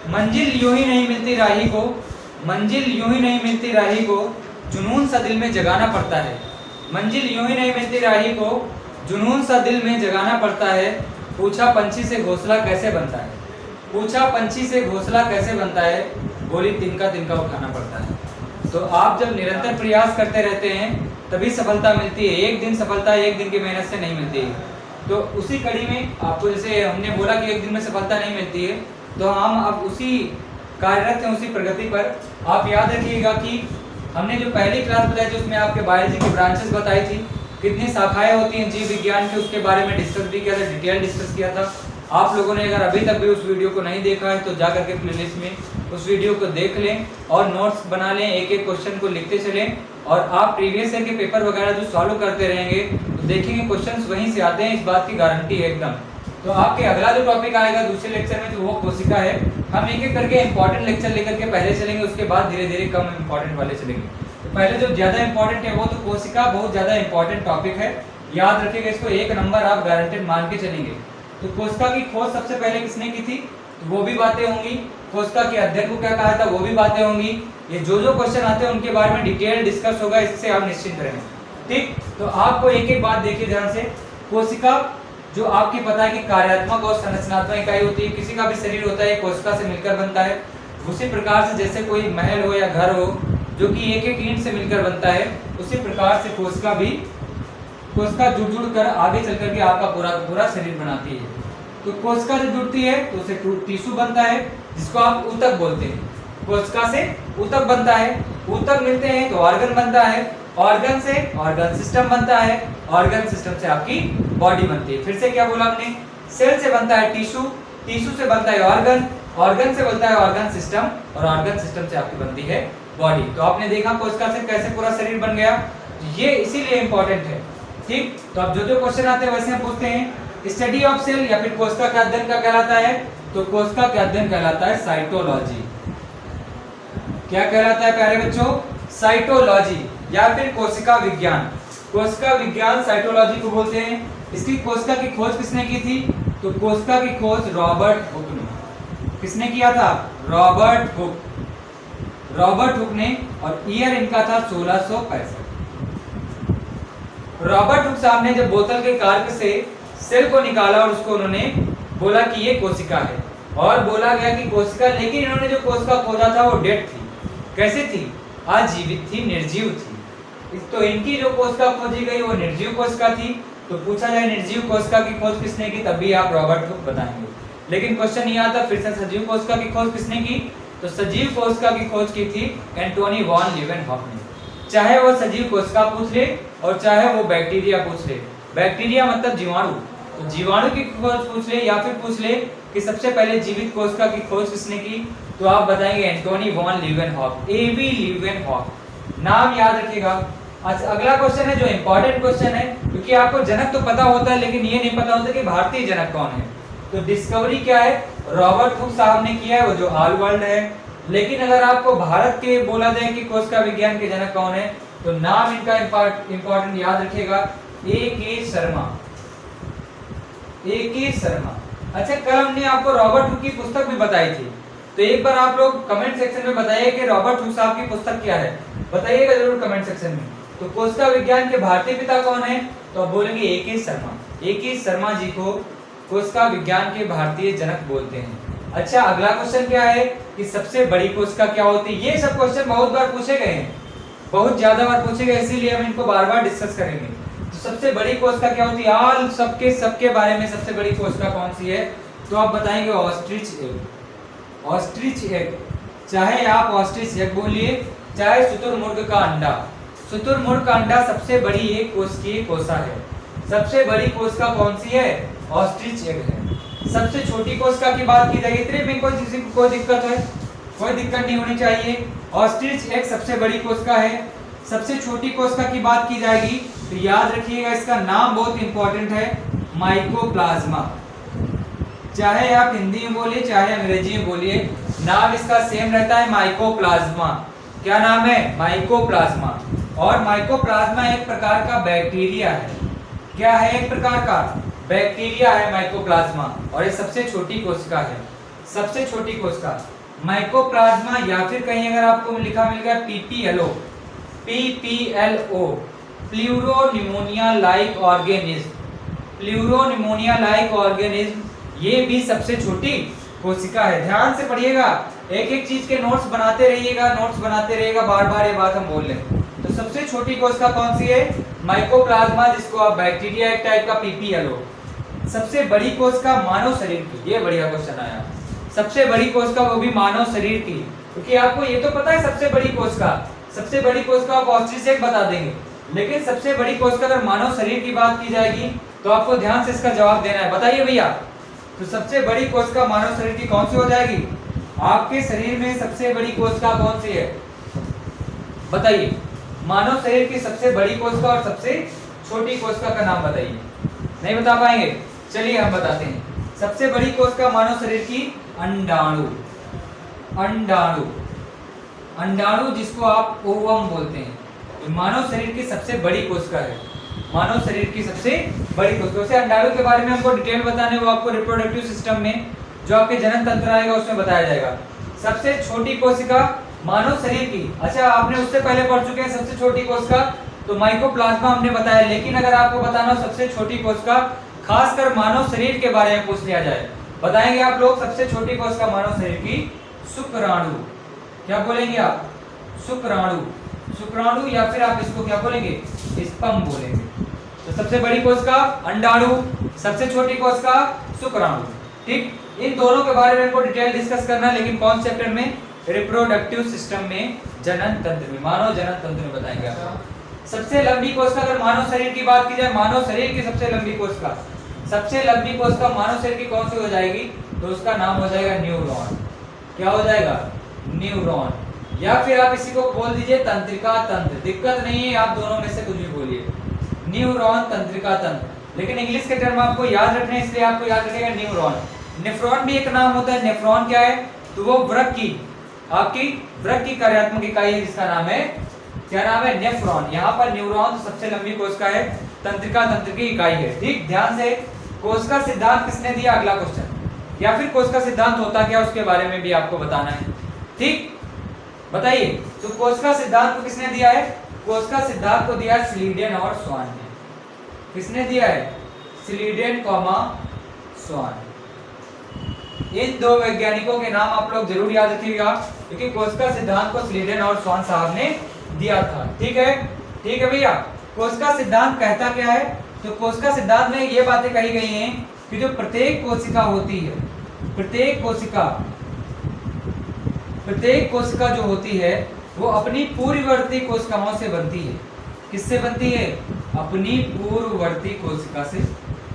मंजिल यूं ही नहीं मिलती राही को, मंजिल यूं ही नहीं मिलती राही को, जुनून सा दिल में जगाना पड़ता है। मंजिल यूं ही नहीं मिलती राही को, जुनून सा दिल में जगाना पड़ता है। पूछा पंछी से घोंसला कैसे बनता है, पूछा पंछी से घोंसला कैसे बनता है, बोली तिनका तिनका उठाना पड़ता है। तो आप जब निरंतर प्रयास करते रहते हैं तभी सफलता मिलती है। एक दिन सफलता एक दिन की मेहनत से नहीं मिलती है। तो उसी कड़ी में आपको, जैसे हमने बोला कि एक दिन में सफलता नहीं मिलती है, तो हम अब उसी कार्यरत हैं, उसी प्रगति पर। आप याद रखिएगा कि हमने जो पहली क्लास बताई थी उसमें आपके बायोलॉजी की ब्रांचेस बताई थी, कितनी शाखाएं होती हैं जीव विज्ञान की, उसके बारे में डिस्कस भी किया था, डिटेल डिस्कस किया था। आप लोगों ने अगर अभी तक भी उस वीडियो को नहीं देखा है तो जा करके प्लेलिस्ट में उस वीडियो को देख लें और नोट्स बना लें, एक एक क्वेश्चन को लिखते चलें। और आप प्रीवियस ईयर के पेपर वगैरह जो सॉल्व करते रहेंगे तो देखेंगे क्वेश्चंस वहीं से आते हैं, इस बात की गारंटी है एकदम। तो आपके अगला जो टॉपिक आएगा दूसरे लेक्चर में तो वो कोशिका है। हम एक एक करके इंपॉर्टेंट लेक्चर लेकर के पहले चलेंगे, उसके बाद धीरे धीरे कम इंपॉर्टेंट वाले चलेंगे। तो पहले जो ज्यादा इंपॉर्टेंट है वो तो कोशिका बहुत ज्यादा इंपॉर्टेंट टॉपिक है, याद रखिएगा इसको, 1 नंबर आप गारंटेड मान के चलेंगे। तो कोशिका की खोज सबसे पहले किसने की थी, तो वो भी बातें होंगी। कोशिका के अध्ययन को क्या कहा था वो भी बातें होंगी। ये जो जो क्वेश्चन आते हैं उनके बारे में डिटेल डिस्कस होगा, इससे आप निश्चिंत रहें। ठीक, तो आपको एक एक बात देखिए ध्यान से। कोशिका जो आपकी पता है कि कार्यात्मक और संरचनात्मक इकाई होती है, किसी का भी शरीर होता है कोशिका से मिलकर बनता है। उसी प्रकार से जैसे कोई महल हो या घर हो जो कि एक एक ईंट से मिलकर बनता है, उसी प्रकार से कोशिका भी, कोशिका जुड़ जुड़ कर आगे चल करके आपका पूरा पूरा शरीर बनाती है। तो कोशिका जब जुड़ती है तो उसे टिश्यू बनता है जिसको आप ऊतक बोलते हैं। कोशिका से ऊतक बनता है, ऊतक मिलते हैं तो ऑर्गन बनता है, ऑर्गन से ऑर्गन सिस्टम बनता है, ऑर्गन सिस्टम से आपकी बॉडी बनती है। फिर से क्या बोला हमने, सेल से बनता है टिश्यू, टिश्यू से बनता है ऑर्गन, ऑर्गन से बनता है ऑर्गन सिस्टम और ऑर्गन सिस्टम से आपकी बनती है बॉडी। तो आपने देखा कोशिका से कैसे पूरा शरीर बन गया, ये इसीलिए इंपॉर्टेंट है। ठीक, तो अब जो जो क्वेश्चन आते हैं वैसे हम पूछते हैं। स्टडी ऑफ सेल या फिर कोशिका का अध्ययन क्या कहलाता है, तो कोशिका का अध्ययन कहलाता है साइटोलॉजी। क्या कहलाता है प्यारे बच्चों, साइटोलॉजी या फिर कोशिका विज्ञान। कोशिका विज्ञान साइटोलॉजी को बोलते हैं। इसकी कोशिका की खोज किसने की थी, तो कोशिका की खोज रॉबर्ट हुक ने। किसने किया था, रॉबर्ट हुक, रॉबर्ट हुक ने, और ईयर इनका था 1665। रॉबर्ट हुक साहब ने जब बोतल के कार्क से सेल को निकाला और उसको उन्होंने बोला कि ये कोशिका है, और बोला गया कि कोशिका, लेकिन इन्होंने जो कोशिका खोजा था वो डेड थी। कैसे थी, अजीवित थी, निर्जीव थी। तो इनकी जो कोशिका खोजी गई वो निर्जीव कोशिका थी। तो पूछा जाए निर्जीव कोशिका की खोज किसने की, तब भी आप रॉबर्ट हुक बताएंगे। लेकिन क्वेश्चन ये आता फिर से सजीव कोशिका की खोज किसने की, तो सजीव कोशिका की खोज की थी एंटोनी वॉन लीवेनहॉफ ने। चाहे वो सजीव कोशिका पूछ ले और चाहे वो बैक्टीरिया पूछ ले, बैक्टीरिया मतलब जीवाणु, तो जीवाणु की खोज पूछ ले या फिर पूछ ले कि सबसे पहले जीवित कोशिका की खोज किसने की, तो आप बताएंगे एंटोनी वॉन लीवेनहॉफ, एवी लीवेनहॉफ। नाम याद रखिएगा। अच्छा, अगला क्वेश्चन है जो इंपॉर्टेंट क्वेश्चन है, क्योंकि आपको जनक तो पता होता है लेकिन ये नहीं पता होता कि भारतीय जनक कौन है। तो डिस्कवरी क्या है, रॉबर्ट हुक साहब ने किया है, वो जो ऑल वर्ल्ड है। लेकिन अगर आपको भारत के बोला जाए कि कोशिका विज्ञान के जनक कौन है, तो नाम इनका इंपॉर्टेंट याद रखिएगा, ए.के. शर्मा, ए.के. शर्मा। अच्छा, कल हमने आपको रॉबर्ट हुक की पुस्तक भी बताई थी, तो एक बार आप लोग कमेंट सेक्शन में बताइए कि रॉबर्ट हुक साहब की पुस्तक क्या है, बताइएगा जरूर कमेंट सेक्शन में। तो कोशिका विज्ञान के भारतीय पिता कौन है, तो आप बोलेंगे ए.के. शर्मा। ए.के. शर्मा जी को कोशिका विज्ञान के भारतीय जनक बोलते हैं। अच्छा, अगला क्वेश्चन क्या है कि सबसे बड़ी कोशिका क्या होती है। ये सब क्वेश्चन बहुत बार पूछे गए हैं, बहुत ज्यादा बार पूछे गए, इसीलिए हम इनको बार बार डिस्कस करेंगे। तो सबसे बड़ी कोशिका क्या होती है, ऑल सबके बारे में सबसे बड़ी कोशिका कौन सी है, तो आप बताएंगे ऑस्ट्रिच एग। ऑस्ट्रिच एग, चाहे आप ऑस्ट्रिच एग बोलिए चाहे शुतुरमुर्ग का अंडा। शुतुरमुर्ग का अंडा सबसे बड़ी एक कोशिकीय कोशिका है। सबसे बड़ी कोशिका कौन सी है, ऑस्ट्रिच एग है। सबसे छोटी कोशिका की बात की जाएगी, इतने में कोई दिक्कत है, कोई दिक्कत नहीं होनी चाहिए। ऑस्ट्रिच एग सबसे बड़ी कोशिका है। सबसे छोटी कोशिका की बात की जाएगी तो याद रखिएगा, इसका नाम बहुत इंपॉर्टेंट है, माइकोप्लाज्मा। चाहे आप हिंदी में बोलिए चाहे अंग्रेजी में बोलिए, नाम इसका सेम रहता है, माइकोप्लाज्मा। क्या नाम है, माइकोप्लाज्मा। और माइकोप्लाज्मा एक प्रकार का बैक्टीरिया है। क्या है, एक प्रकार का बैक्टीरिया है माइकोप्लाज्मा, और ये सबसे छोटी कोशिका है, सबसे छोटी कोशिका। माइकोप्लाज्मा, या फिर कहीं अगर आपको लिखा मिल गया PPLO, PPLO, pleuropneumonia like organism, pleuropneumonia like organism, ये भी सबसे छोटी कोशिका है। ध्यान से पढ़िएगा, एक एक चीज के नोट्स बनाते रहिएगा, नोट्स बनाते रहिएगा, बार बार ये बात हम बोल रहे हैं। तो सबसे छोटी कोशिका कौन सी है? माइकोप्लाज्मा, जिसको आप बैक्टीरिया एक टाइप का पीपीएलओ। सबसे बड़ी कोशिका मानव शरीर की, ये बढ़िया क्वेश्चन आया, सबसे बड़ी कोशिका वो भी मानव शरीर की, क्योंकि आपको ये तो पता है सबसे बड़ी कोशिका, सबसे बड़ी कोशिका आप ऑस्ट्रिच बता देंगे, लेकिन सबसे बड़ी कोशिका अगर मानव शरीर की बात की जाएगी तो आपको ध्यान से इसका जवाब देना है। बताइए भैया, तो सबसे बड़ी कोशिका मानव शरीर की कौन सी हो जाएगी? आपके शरीर में सबसे बड़ी कोशिका कौन सी है? बताइए, मानव शरीर की सबसे बड़ी कोशिका और सबसे छोटी कोशिका का नाम बताइए। नहीं बता पाएंगे? चलिए हम बताते हैं। सबसे बड़ी कोशिका मानव शरीर की अंडाणु, अंडाणु, अंडाणु जिसको आप ओवम बोलते हैं, मानव शरीर की सबसे बड़ी कोशिका है, मानव शरीर की सबसे बड़ी कोशिका। वैसे अंडाणु के बारे में हमको डिटेल बताने, वो आपको रिप्रोडक्टिव सिस्टम में जो आपके जनन तंत्र आएगा उसमें बताया जाएगा। सबसे छोटी कोशिका मानव शरीर की, अच्छा आपने उससे पहले पढ़ चुके हैं सबसे छोटी कोशिका, तो माइकोप्लाज्मा हमने बताया, लेकिन अगर आपको बताना हो सबसे छोटी कोशिका, खासकर मानव शरीर के बारे में पूछ लिया जाए, बताएंगे आप लोग सबसे छोटी कोशिका मानव शरीर की शुक्राणु। क्या बोलेंगे आप? शुक्राणु, शुक्राणु, या फिर आप इसको क्या बोलेंगे? स्पर्म बोलेंगे। तो सबसे बड़ी कोशिका अंडाणु, सबसे छोटी कोशिका शुक्राणु। ठीक, इन दोनों के बारे में हमको डिटेल डिस्कस करना है, लेकिन कौन चैप्टर में? रिप्रोडक्टिव सिस्टम में, जनन तंत्र में, मानव जनन तंत्र में बताएंगे आपको। सबसे लंबी कोशिका अगर मानव शरीर की बात की जाए, मानव शरीर की सबसे लंबी कोशिका, सबसे लंबी कोशिका मानव शरीर की कौन सी हो जाएगी? तो उसका नाम हो जाएगा न्यूरॉन। क्या हो जाएगा? न्यूरॉन, या फिर आप इसी को बोल दीजिए तंत्रिका तंत्र, दिक्कत नहीं है, आप दोनों में से कुछ भी बोलिए, न्यूरॉन, तंत्रिका तंत्र। लेकिन इंग्लिश के टर्म आपको याद रखने, इसलिए आपको याद रखेगा न्यूरॉन। नेफ्रॉन भी एक नाम होता है। नेफ्रॉन क्या है? तो वो वृक्क की, आपकी वृक्क की कार्यात्मक इकाई है, जिसका नाम है, क्या नाम है? नेफ्रॉन। यहाँ पर न्यूरॉन सबसे लंबी कोशिका है, तंत्रिका तंत्र की इकाई है। ठीक, ध्यान से, कोशिका सिद्धांत किसने दिया? अगला क्वेश्चन, या फिर कोशिका सिद्धांत होता क्या उसके बारे में भी आपको बताना है। ठीक, बताइए, तो कोशिका सिद्धांत को किसने दिया है? कोशिका सिद्धांत को दिया है स्लीडेन और स्वान ने। किसने दिया है? स्लीडेन कॉमा स्वान। इन दो वैज्ञानिकों के नाम आप लोग जरूर याद रखिएगा, क्योंकि कोशिका सिद्धांत को स्लीडेन और स्वान साहब ने दिया था। ठीक है, ठीक है भैया। कोशिका सिद्धांत कहता क्या है? तो कोशिका सिद्धांत में ये बातें कही गई हैं कि जो प्रत्येक कोशिका होती है, प्रत्येक कोशिका जो होती है वो अपनी पूर्ववर्ती कोशिकाओं से बनती है। किससे बनती है? अपनी पूर्ववर्ती कोशिका से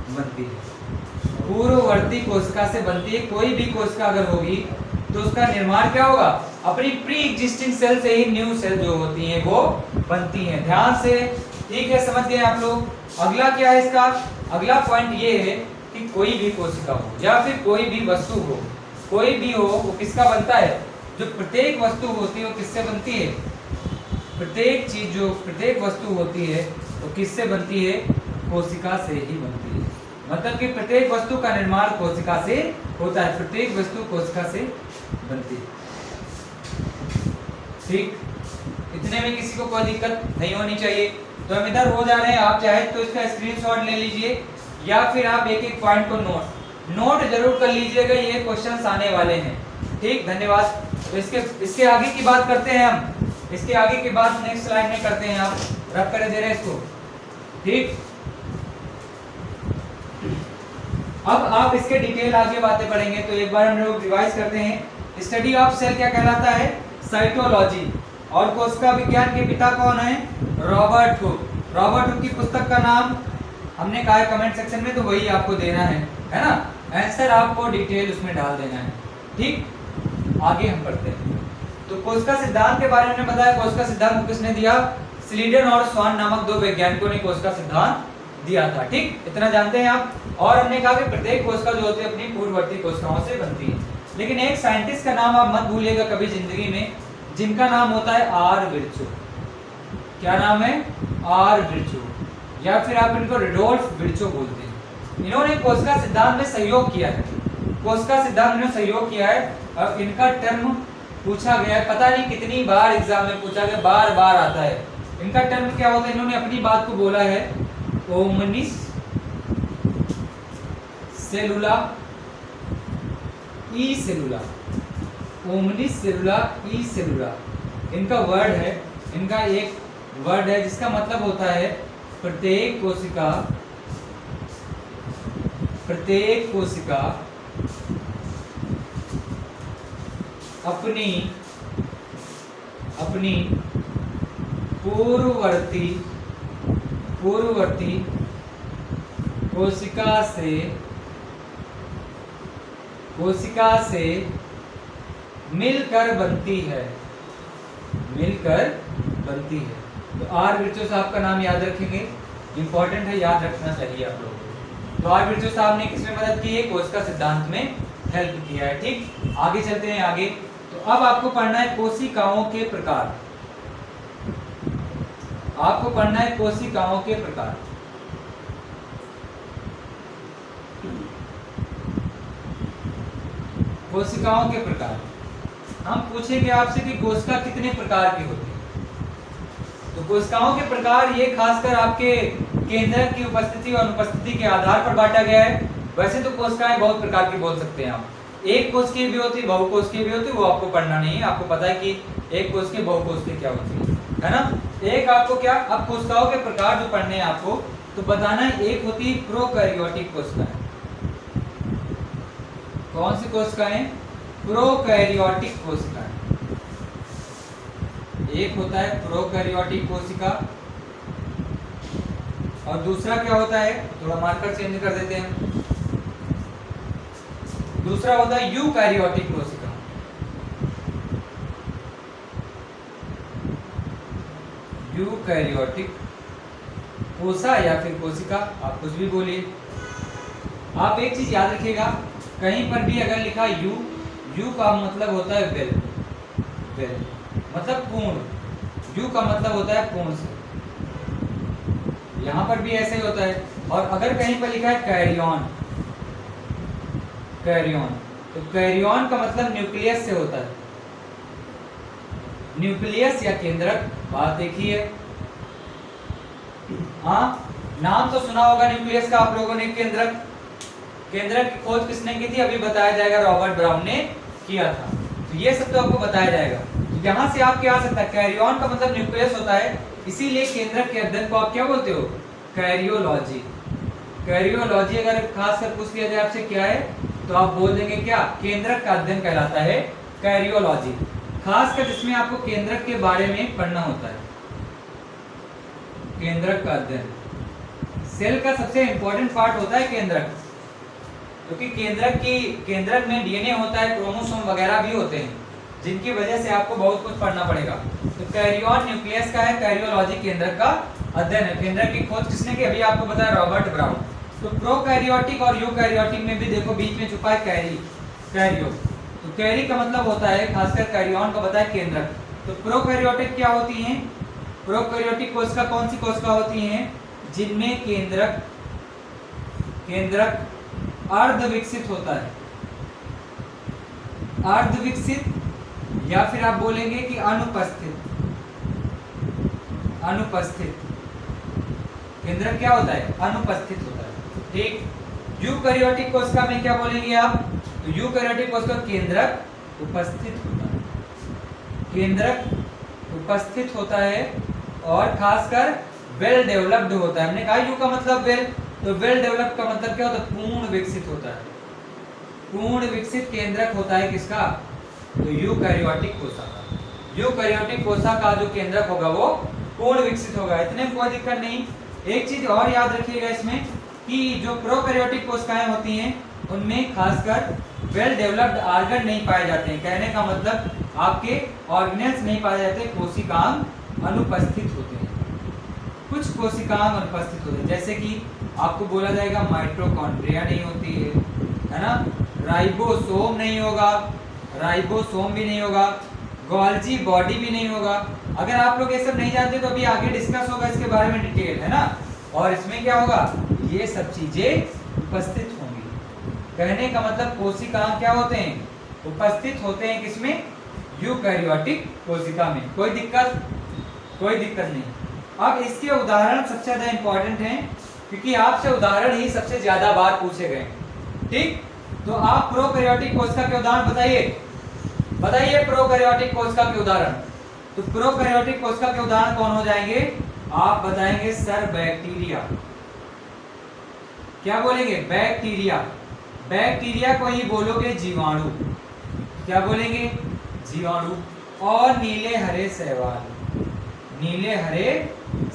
बनती है, पूर्ववर्ती कोशिका से बनती है। कोई भी कोशिका अगर होगी तो उसका निर्माण क्या होगा? अपनी प्री एग्जिस्टिंग सेल से ही न्यू सेल जो होती हैं वो बनती हैं। ध्यान से, ठीक है, समझ गए आप लोग। अगला क्या है इसका? अगला पॉइंट ये है कि कोई भी कोशिका हो या फिर कोई भी वस्तु हो, कोई भी हो, वो किसका बनता है? जो प्रत्येक वस्तु होती है वो किससे बनती है? प्रत्येक चीज, जो प्रत्येक वस्तु होती है वो किससे बनती है? कोशिका से ही बनती है। मतलब कि प्रत्येक वस्तु का निर्माण कोशिका से होता है, प्रत्येक वस्तु कोशिका से बनती है। ठीक, इतने में किसी को कोई दिक्कत नहीं होनी चाहिए। तो हम इधर हो जा रहे हैं, आप चाहे तो इसका स्क्रीनशॉट ले लीजिए, या फिर आप एक एक पॉइंट को नोट जरूर कर लीजिएगा, ये क्वेश्चंस आने वाले हैं। ठीक, धन्यवाद। तो इसके आगे की बात करते हैं हम, इसके आगे की बात नेक्स्ट स्लाइड में करते हैं। आप रख कर दे रहे हैं इसको। ठीक, अब आप इसके डिटेल आगे बातें पढ़ेंगे, तो एक बार हम लोग रिवाइज करते हैं। स्टडी ऑफ सेल क्या कहलाता है? साइटोलॉजी। और कोशिका विज्ञान के पिता कौन है? Robert Hooke. रॉबर्ट हुक की पुस्तक का नाम हमने कहा है कमेंट सेक्शन में, तो वही आपको देना है ना? आंसर आपको डिटेल उसमें डाल देना है। ठीक, आगे हम पढ़ते हैं। तो कोशिका सिद्धांत के बारे में बताया। कोशिका सिद्धांत को किसने दिया? स्लीडन और स्वान नामक दो वैज्ञानिकों ने कोशिका सिद्धांत दिया था। ठीक, इतना जानते हैं आप। और हमने कहा कि प्रत्येक कोशिका जो होती है अपनी पूर्ववर्ती कोशिकाओं से बनती है। लेकिन एक साइंटिस्ट का नाम आप मत भूलिएगा कभी जिंदगी में, जिनका नाम होता है आर विर्चो। क्या नाम है? आर विर्चो, या फिर आप इनको रुडोल्फ विर्चो बोलते हैं। इन्होंने कोशिका सिद्धांत में सहयोग किया है। कोशिका सिद्धांत में सहयोग किया है। और इनका टर्म पूछा गया है, पता नहीं कितनी बार एग्जाम में पूछा गया, बार बार आता है। इनका टर्म क्या होता है, इन्होंने अपनी बात को बोला है ओमनिस सेलुला ई सेलुला, ओमनिस सेलुला ई सेलुला इनका वर्ड है, इनका एक वर्ड है जिसका मतलब होता है प्रत्येक कोशिका अपनी पूर्ववर्ती कोशिका से मिलकर बनती है। तो आर विर्चो साहब का नाम याद रखेंगे, इंपॉर्टेंट है, याद रखना चाहिए आप लोगों को। तो आर विर्चो साहब ने किसमें मदद की है, कोशिका सिद्धांत में हेल्प किया है। ठीक, आगे चलते हैं आगे। तो अब आपको पढ़ना है कोशिकाओं के प्रकार। कोशिकाओं के प्रकार हम पूछेंगे आपसे कि कोशिका कितने प्रकार की होती है। तो कोशिकाओं के प्रकार ये खासकर आपके केंद्रक की उपस्थिति और अनुपस्थिति के आधार पर बांटा गया है। वैसे तो कोशिकाएं बहुत प्रकार की बोल सकते हैं आप, एक कोशिकीय भी होती है, बहुकोशिकीय भी होती है, वो आपको पढ़ना नहीं है। आपको पता है कि एक कोशिकीय बहुकोशिकीय क्या होती है ना। एक आपको क्या, अब कोशिकाओं के प्रकार जो पढ़ने हैं आपको, तो बताना है। एक होती है प्रोकैरियोटिक कोशिकाएं। कौन सी कोशिकाएं, प्रोकैरियोटिक कोशिकाएं। एक होता है प्रोकैरियोटिक कोशिका और दूसरा क्या होता है, थोड़ा मार्कर चेंज कर देते हैं, दूसरा होता है यूकैरियोटिक कोशिका। यूकैरियोटिक कोशिका या फिर कोशिका, आप कुछ भी बोलिए। आप एक चीज याद रखिएगा, कहीं पर भी अगर लिखा यू का मतलब होता है वेल मतलब पूर्ण, यू का मतलब होता है पूर्ण से, यहां पर भी ऐसे ही होता है। और अगर कहीं पर लिखा है कैरियन, तो कैरियन का मतलब न्यूक्लियस से होता है, न्यूक्लियस या केंद्रक, बात देखिए। हाँ, नाम तो सुना होगा न्यूक्लियस का आप लोगों ने। केंद्रक की खोज किसने की थी, अभी बताया जाएगा, रॉबर्ट ब्राउन ने किया था। तो ये सब तो आपको बताया जाएगा। तो यहाँ से आप क्या आ सकता है, कैरियन का मतलब न्यूक्लियस होता है, इसीलिए केंद्रक के अध्ययन को आप क्या बोलते हो, कैरियोलॉजी। कैरियोलॉजी अगर खास कर पूछ लिया जाए आपसे क्या है, तो आप बोल देंगे क्या, केंद्रक का अध्ययन कहलाता है कैरियोलॉजी। खासकर जिसमें आपको केंद्रक के बारे में पढ़ना होता है, केंद्रक का अध्ययन। सेल का सबसे इंपॉर्टेंट पार्ट होता है केंद्रक, क्योंकि केंद्रक में डीएनए होता है, क्रोमोसोम वगैरह भी होते हैं, जिनकी वजह से आपको बहुत कुछ पढ़ना पड़ेगा। तो कैरियन न्यूक्लियस का है, कैरियोलॉजी केंद्रक का अध्ययन है। केंद्रक की खोज किसने की, अभी आपको बताया, रॉबर्ट ब्राउन। तो प्रोकैरियोटिक और यूकैरियोटिक में भी देखो बीच में छुपा है कैरियो। तो कैरी का मतलब होता है, खासकर कैरियन का बताया केंद्रक। तो प्रोकैरियोटिक क्या होती हैं, प्रोकैरियोटिक कोशिका कौन सी कोशिका होती हैं, जिनमें केंद्रक अर्ध विकसित होता है, अर्ध विकसित, या फिर आप बोलेंगे कि अनुपस्थित। केंद्रक क्या होता है, अनुपस्थित होता है। ठीक, यूकैरियोटिक कोशिका में क्या बोलेंगे आप, तो यूकैरियोटिक कोशिका केंद्रक उपस्थित होता है, केंद्रक उपस्थित होता है और खासकर वेल डेवलप्ड होता है। हमने कहा यू का मतलब वेल, तो वेल डेवलप्ड का मतलब क्या होता है, पूर्ण विकसित होता है। पूर्ण विकसित केंद्रक होता है किसका, तो यूकैरियोटिक कोशिका का। यूकैरियोटिक कोशिका का जो केंद्रक होगा वो पूर्ण विकसित होगा, इतने में कोई दिक्कत नहीं। एक चीज और याद रखिएगा इसमें, कि जो प्रोकैरियोटिक कोशिकाएं होती हैं उनमें खासकर वेल डेवलप्ड ऑर्गन नहीं पाए जाते हैं। कहने का मतलब आपके ऑर्गेनेल्स नहीं पाए जाते, कोशिकांग अनुपस्थित होते हैं, कुछ कोशिकांग अनुपस्थित होते हैं। जैसे कि आपको बोला जाएगा माइटोकॉन्ड्रिया नहीं होती है ना, राइबोसोम नहीं होगा, राइबोसोम भी नहीं होगा, गोल्जी बॉडी भी नहीं होगा। अगर आप लोग ये सब नहीं जानते तो अभी आगे डिस्कस होगा इसके बारे में डिटेल, है ना। और इसमें क्या होगा, ये सब चीजें उपस्थित होंगी, कहने का मतलब कोशिका क्या होते हैं, उपस्थित होते हैं किसमें, यूकैरियोटिक कोशिका में। कोई दिक्कत नहीं। अब इसके उदाहरण सबसे ज्यादा इंपॉर्टेंट हैं क्योंकि आपसे उदाहरण ही सबसे ज्यादा बार पूछे गए। ठीक, तो आप प्रोकैरियोटिक कोशिका के उदाहरण बताइए प्रोकैरियोटिक कोशिका के उदाहरण। तो प्रोकैरियोटिक कोशिका के उदाहरण कौन हो जाएंगे, आप बताएंगे सर बैक्टीरिया। क्या बोलेंगे, बैक्टीरिया को ही बोलोगे जीवाणु। क्या बोलेंगे, जीवाणु। और नीले हरे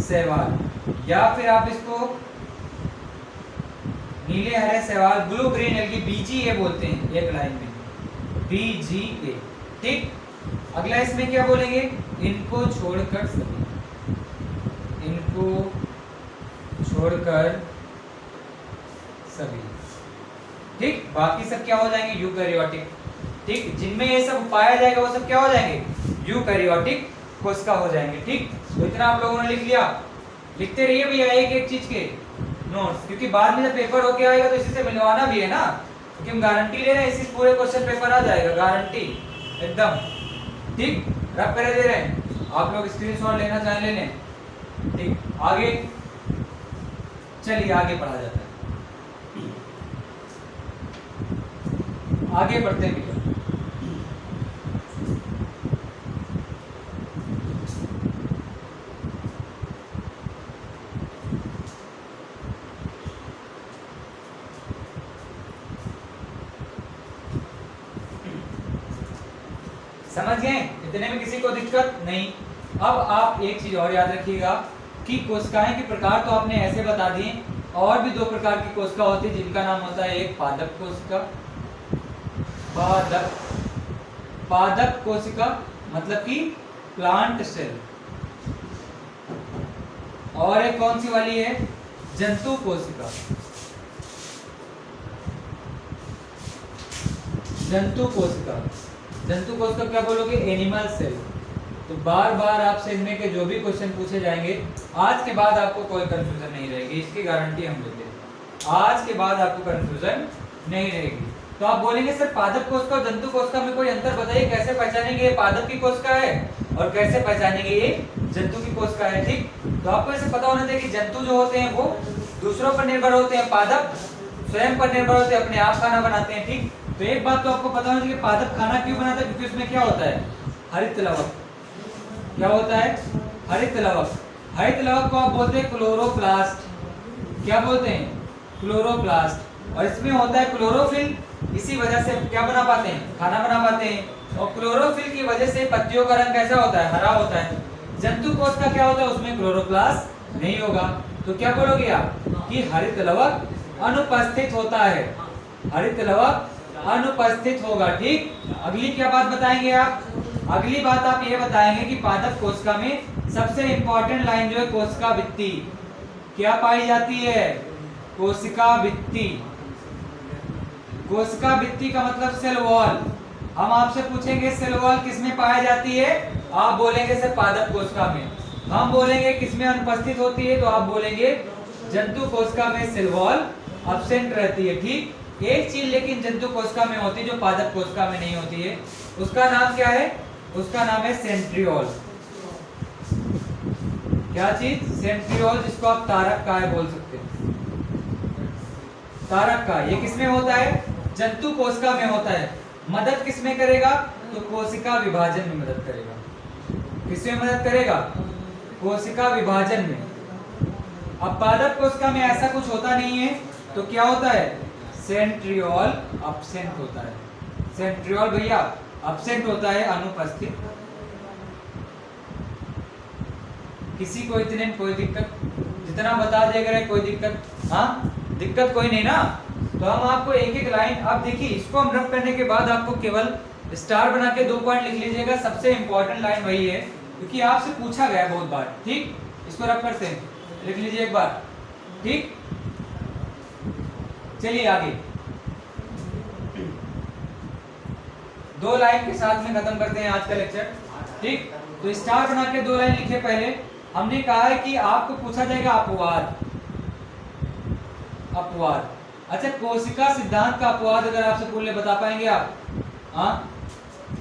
शैवाल, या फिर आप इसको नीले हरे शैवाल, ब्लू ग्रीन एल्गी, बीजीए बोलते हैं एक लाइन में, बीजीए। ठीक, अगला इसमें क्या बोलेंगे, इनको छोड़कर सभी। ठीक, बाकी सब क्या हो जाएंगे, यूकैरियोटिक। ठीक, जिनमें ये सब पाया जाएगा वो सब क्या हो जाएंगे, यूकैरियोटिक कोशिका हो जाएंगे। ठीक, तो इतना आप लोगों ने लिख लिया। लिखते रहिए भैया एक चीज के नोट्स, क्योंकि बाद में जब पेपर होके आएगा तो इसी से मिलवाना भी है ना, क्योंकि हम गारंटी ले रहे हैं इसी पूरे क्वेश्चन पेपर आ जाएगा, गारंटी एकदम। ठीक, रब करे दे रहे हैं, आप लोग स्क्रीनशॉट लेना चाहें ले लें। ठीक, आगे चलिए, आगे पढ़ा जाता है, आगे बढ़ते हैं भैया। समझ गए, इतने में किसी को दिक्कत नहीं। अब आप एक चीज और याद रखिएगा कि कोशिकाएं के प्रकार तो आपने ऐसे बता दिए, और भी दो प्रकार की कोशिका होती है जिनका नाम होता है, एक पादप कोशिका, पादप कोशिका मतलब कि प्लांट सेल, और एक कौन सी वाली है, जंतु कोशिका। जंतु कोशिका क्या बोलोगे, एनिमल सेल। तो बार बार आपसे इनमें के जो भी क्वेश्चन पूछे जाएंगे, आज के बाद आपको कोई कंफ्यूजन नहीं रहेगी, इसकी गारंटी हम लेते हैं। आज के बाद आपको कंफ्यूजन नहीं रहेगी। तो आप बोलेंगे सर पादप कोशिका और जंतु कोशिका में कोई अंतर बताइए, कैसे पहचानेंगे ये पादप की कोशिका है और कैसे पहचानेंगे ये जंतु की कोशिका है। ठीक, तो आपको ऐसे पता होना चाहिए कि जंतु जो होते हैं वो दूसरों पर निर्भर होते हैं, पादप स्वयं पर निर्भर होते हैं, अपने आप खाना बनाते हैं। ठीक, तो एक बात तो आपको पता होना चाहिए कि पादप खाना क्यों बनाता है, क्योंकि उसमें क्या होता है, हरित लवक। क्या होता है, हरित लवक। हरित लवक को आप बोलते हैं क्लोरोप्लास्ट। क्या बोलते हैं, क्लोरोप्लास्ट। और इसमें होता है क्लोरोफिल, इसी वजह से क्या बना पाते हैं, खाना बना पाते हैं। और क्लोरोफिल की वजह से पत्तियों का रंग कैसा होता है, हरा होता है। जंतु कोश का क्या होता है, उसमें क्लोरोप्लास्ट नहीं होगा। तो क्या बोलोगे आप कि हरित लवक अनुपस्थित होता है, हरित लवक अनुपस्थित होगा। ठीक, अगली क्या बात बताएंगे आप, अगली बात आप ये बताएंगे कि पादप कोशिका में सबसे इंपॉर्टेंट लाइन जो है कोशिका भित्ति, क्या पाई जाती है, कोशिका भित्ति। कोशिका भित्ति का मतलब सेल वॉल। हम आपसे पूछेंगे सेल वॉल किसमें पाई जाती है, आप बोलेंगे सर पादप कोशिका में। हम बोलेंगे किसमें अनुपस्थित होती है, तो आप बोलेंगे जंतु कोशिका में सेल वॉल एब्सेंट रहती है। ठीक, एक चीज लेकिन जंतु कोशिका में होती है जो पादप कोशिका में नहीं होती है, उसका नाम क्या है, उसका नाम है सेंट्रियोल। क्या चीज, सेंट्रियोल, जिसको आप तारक काय बोल सकते हैं। तारक काय ये किसमें होता है, जंतु कोशिका में होता है। मदद किसमें करेगा, तो कोशिका विभाजन में मदद करेगा। किसमें मदद करेगा, कोशिका विभाजन में। अब पादप कोशिका में ऐसा कुछ होता नहीं है, तो क्या होता है, सेंट्रियोल एब्सेंट होता है। सेंट्रियोल भैया एब्सेंट होता है, अनुपस्थित। किसी को इतने कोई दिक्कत, जितना बता दिया गया कोई दिक्कत, हाँ दिक्कत कोई नहीं ना। तो हम आपको एक एक लाइन, अब देखिए इसको हम रब करने के बाद आपको केवल स्टार बना के 2 पॉइंट लिख लीजिएगा। सबसे इंपॉर्टेंट लाइन वही है क्योंकि आपसे पूछा गया बहुत बार। ठीक, इसको रब करते हैं, लिख लीजिए एक बार। ठीक, चलिए आगे 2 लाइन के साथ में खत्म करते हैं आज का लेक्चर। ठीक, तो स्टार बना के 2 लाइन लिखे। पहले हमने कहा है कि आपको पूछा जाएगा अपवाद। अपवाद अच्छा, कोशिका सिद्धांत का अपवाद अगर आपसे पूछले बता पाएंगे आप? हाँ,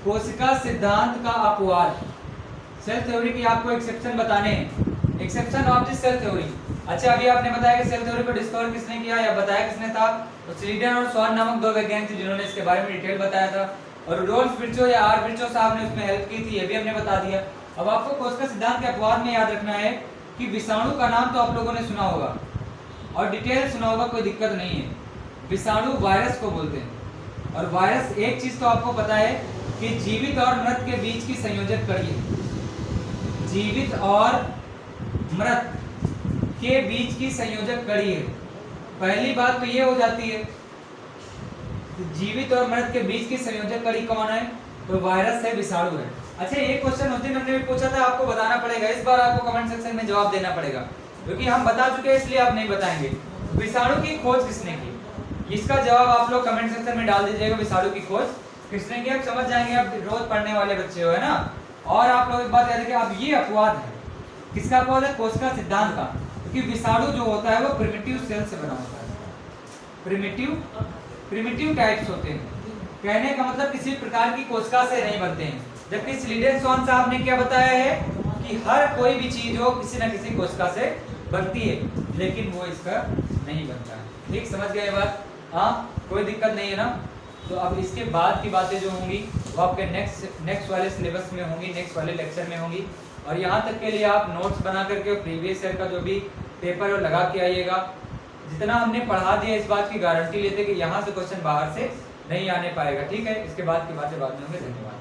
कोशिका सिद्धांत का अपवाद, सेल थ्योरी की आपको एक्सेप्शन बताने हैं, exception of this cell theory. अच्छा, अभी आपने बताया कि सेल थ्योरी को डिस्कवर किसने किया या बताया किसने था? तो स्लीडन और स्वान नामक दो वैज्ञानिक थे जिन्होंने इसके बारे में डिटेल बताया था, और रुडोल्फ विर्चो या आर विर्चो साहब ने उसमें हेल्प की थी, ये भी हमने बता दिया। अब आपको कोशिका सिद्धांत के अपवाद में याद रखना है कि विषाणु का नाम तो आप लोगों ने सुना होगा और डिटेल सुना होगा, कोई दिक्कत नहीं है। विषाणु वायरस को बोलते हैं, और वायरस एक चीज तो आपको पता है कि जीवित और मृत के बीच की संयोजक कड़ी है, जीवित और मृत के बीच की संयोजक कड़ी है। पहली बात तो ये हो जाती है, जीवित और मृत के बीच की संयोजक कड़ी कौन है? तो वायरस है, विषाणु है। अच्छा, एक क्वेश्चन उस दिन हमने भी पूछा था, आपको बताना पड़ेगा, इस बार आपको कमेंट सेक्शन में जवाब देना पड़ेगा, क्योंकि हम बता चुके हैं इसलिए आप नहीं बताएंगे। विषाणु की खोज किसने की? इसका जवाब आप लोग कमेंट सेक्शन में डाल दीजिएगा, विषाणु की खोज किसने की? आप समझ जाएंगे, आप रोज पढ़ने वाले बच्चे हो, है ना। और आप लोग एक बात याद रखिए, अब ये अपवाद है, किसका अपवाद है? कोशिका सिद्धांत का, क्योंकि विषाणु जो होता है वो प्रिमिटिव सेल से बना होता है, प्रिमिटिव टाइप्स होते हैं। कहने का मतलब किसी प्रकार की कोशिका से नहीं बनते हैं, जबकि स्लीडन स्वान साहब ने क्या बताया है कि हर कोई भी चीज हो किसी न किसी कोशिका से बनती है, लेकिन वो इसका नहीं बनता है। ठीक, समझ गए बात? हाँ, कोई दिक्कत नहीं है ना। तो अब इसके बाद की बातें जो होंगी वो आपके नेक्स्ट वाले सिलेबस में होंगी, नेक्स्ट वाले लेक्चर में होंगी। और यहाँ तक के लिए आप नोट्स बना करके प्रीवियस ईयर का जो भी पेपर है लगा के आइएगा। जितना हमने पढ़ा दिया इस बात की गारंटी लेते कि यहाँ से क्वेश्चन बाहर से नहीं आने पाएगा। ठीक है, इसके बाद की बातें बाद में होंगे। धन्यवाद।